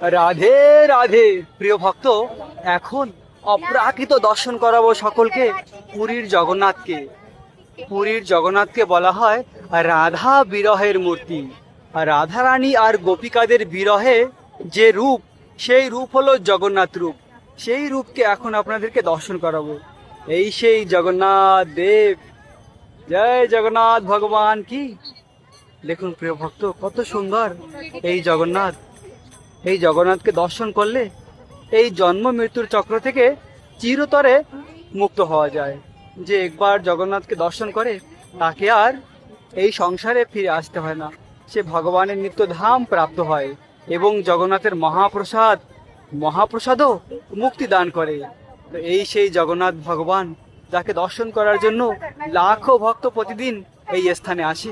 রাধে রাধে। প্রিয় ভক্ত, এখন অপ্রাকৃত দর্শন করাবো সকলকে পুরীর জগন্নাথকে। পুরীর জগন্নাথকে বলা হয় রাধা বিরহের মূর্তি। আর রাধা রানী আর গোপিকাদের বিরহে যে রূপ, সেই রূপ হলো জগন্নাথ রূপ। সেই রূপকে এখন আপনাদেরকে দর্শন করাবো। এই সেই জগন্নাথ দেব। জয় জগন্নাথ ভগবান কি। দেখুন প্রিয় ভক্ত, কত সুন্দর এই জগন্নাথ। এই জগন্নাথকে দর্শন করলে এই জন্ম মৃত্যুর চক্র থেকে চিরতরে মুক্ত হওয়া যায়। যে একবার জগন্নাথকে দর্শন করে তাকে আর এই সংসারে ফিরে আসতে হয় না, সে ভগবানের নিত্যধাম প্রাপ্ত হয় এবং জগন্নাথের মহাপ্রসাদও মুক্তি দান করে। তো এই সেই জগন্নাথ ভগবান, যাকে দর্শন করার জন্য লাখো ভক্ত প্রতিদিন এই স্থানে আসে।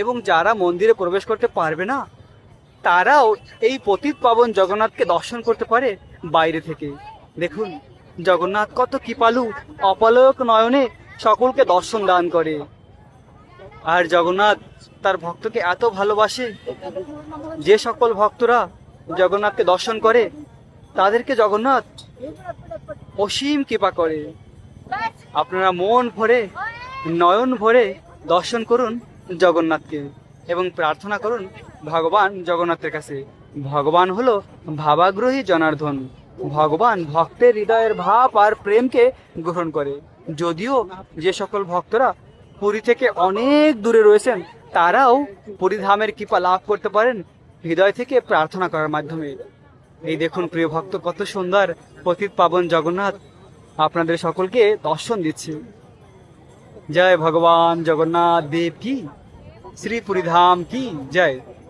এবং যারা মন্দিরে প্রবেশ করতে পারবে না, তারাও এই পতিত পাবন জগন্নাথকে দর্শন করতে পারে বাইরে থেকে। দেখুন জগন্নাথ কত কৃপালু, অপলক নয়নে সকলকে দর্শন দান করে। আর জগন্নাথ তার ভক্তকে এত ভালোবাসে, যে সকল ভক্তরা জগন্নাথকে দর্শন করে তাদেরকে জগন্নাথ অসীম কৃপা করে। আপনারা মন ভরে, নয়ন ভরে দর্শন করুন জগন্নাথকে এবং প্রার্থনা করুন ভগবান জগন্নাথের কাছে। ভগবান হলো ভাবাগ্রহী জনার্দন। ভগবান ভক্তের হৃদয়ের ভাব আর প্রেমকে গ্রহণ করে। যদিও যে সকল ভক্তরা পুরী থেকে অনেক দূরে রয়েছেন, তারাও পুরীধামের কৃপা লাভ করতে পারেন হৃদয় থেকে প্রার্থনা করার মাধ্যমে। এই দেখুন প্রিয় ভক্ত, কত সুন্দর পতিত পাবন জগন্নাথ আপনাদের সকলকে দর্শন দিচ্ছে। জয় ভগবান জগন্নাথ দেব কি, শ্রী পুরীধাম কি জয়।